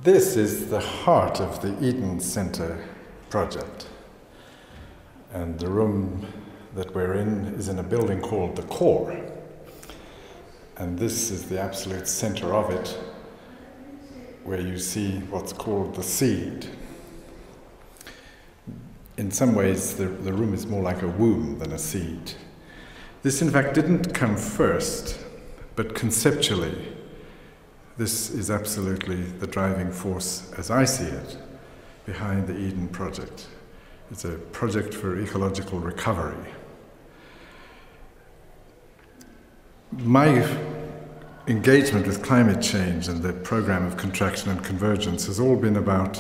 This is the heart of the Eden Center project. And the room that we're in is in a building called the Core. And this is the absolute center of it, where you see what's called the seed. In some ways, the room is more like a womb than a seed. This, in fact, didn't come first, but conceptually, this is absolutely the driving force, as I see it, behind the Eden Project. It's a project for ecological recovery. My engagement with climate change and the program of Contraction and Convergence has all been about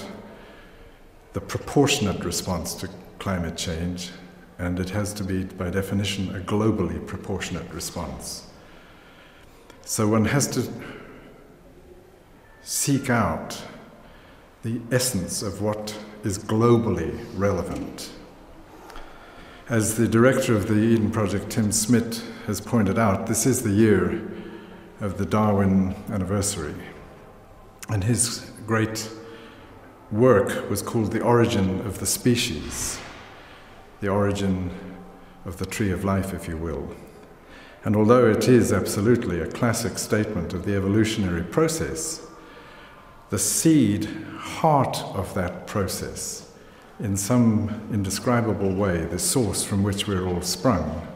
the proportionate response to climate change, and it has to be, by definition, a globally proportionate response. So one has to seek out the essence of what is globally relevant. As the director of the Eden Project, Tim Smith, has pointed out, this is the year of the Darwin anniversary, and his great work was called The Origin of the Species, the origin of the tree of life, if you will. And although it is absolutely a classic statement of the evolutionary process, the seed heart of that process, in some indescribable way, the source from which we're all sprung,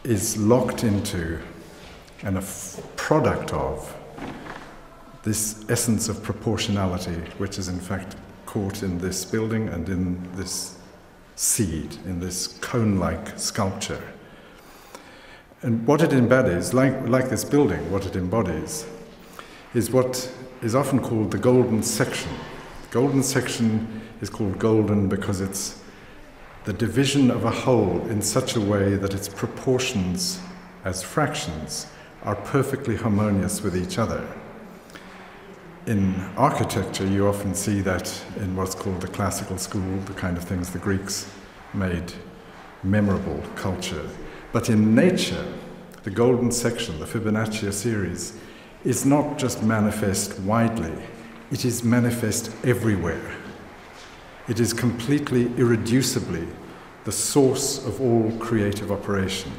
is locked into and a product of this essence of proportionality, which is in fact caught in this building and in this seed, in this cone-like sculpture. And what it embodies, like this building, what it embodies is what is often called the golden section. The golden section is called golden because it's the division of a whole in such a way that its proportions as fractions are perfectly harmonious with each other. In architecture, you often see that in what's called the classical school, the kind of things the Greeks made memorable culture. But in nature, the golden section, the Fibonacci series, is not just manifest widely, it is manifest everywhere. It is completely irreducibly the source of all creative operation.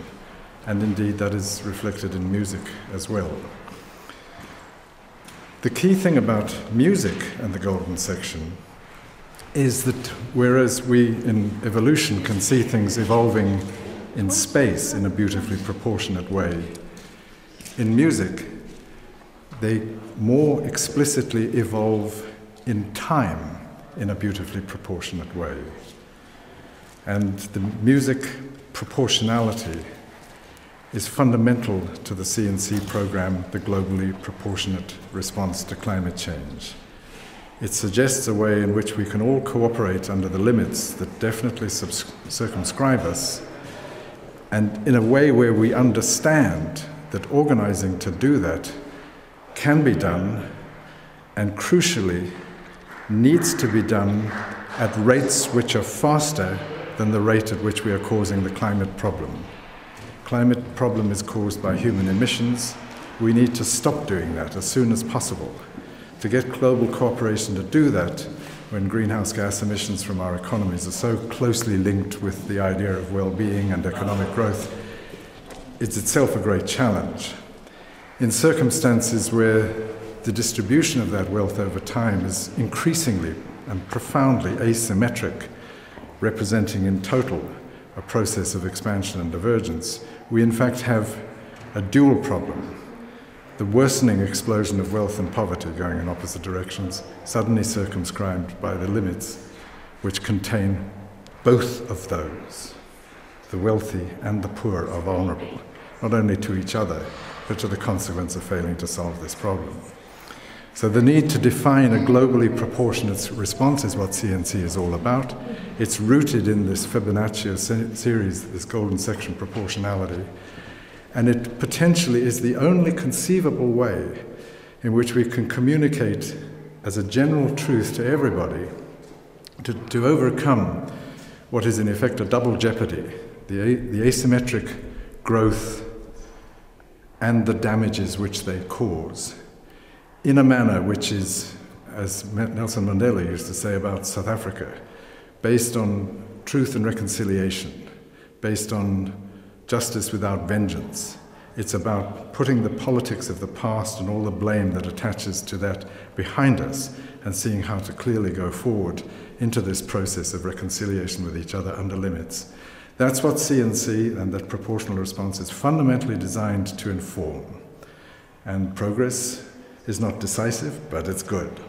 And indeed, that is reflected in music as well. The key thing about music and the golden section is that whereas we in evolution can see things evolving in space in a beautifully proportionate way, in music they more explicitly evolve in time in a beautifully proportionate way. And the music proportionality is fundamental to the C&C program, the globally proportionate response to climate change. It suggests a way in which we can all cooperate under the limits that definitely circumscribe us, and in a way where we understand that organizing to do that can be done, and crucially, needs to be done at rates which are faster than the rate at which we are causing the climate problem. Climate problem is caused by human emissions. We need to stop doing that as soon as possible. To get global cooperation to do that, when greenhouse gas emissions from our economies are so closely linked with the idea of well-being and economic growth, it's itself a great challenge. In circumstances where the distribution of that wealth over time is increasingly and profoundly asymmetric, representing in total a process of expansion and divergence, we in fact have a dual problem. The worsening explosion of wealth and poverty going in opposite directions, suddenly circumscribed by the limits which contain both of those. The wealthy and the poor are vulnerable, not only to each other, but to the consequence of failing to solve this problem. So the need to define a globally proportionate response is what C&C is all about. It's rooted in this Fibonacci series, this golden section proportionality, and it potentially is the only conceivable way in which we can communicate as a general truth to everybody to overcome what is in effect a double jeopardy, the asymmetric growth and the damages which they cause, in a manner which is as Nelson Mandela used to say about South Africa, based on truth and reconciliation, based on justice without vengeance. It's about putting the politics of the past and all the blame that attaches to that behind us and seeing how to clearly go forward into this process of reconciliation with each other under limits. That's what C&C and that proportional response is fundamentally designed to inform. And progress is not decisive, but it's good.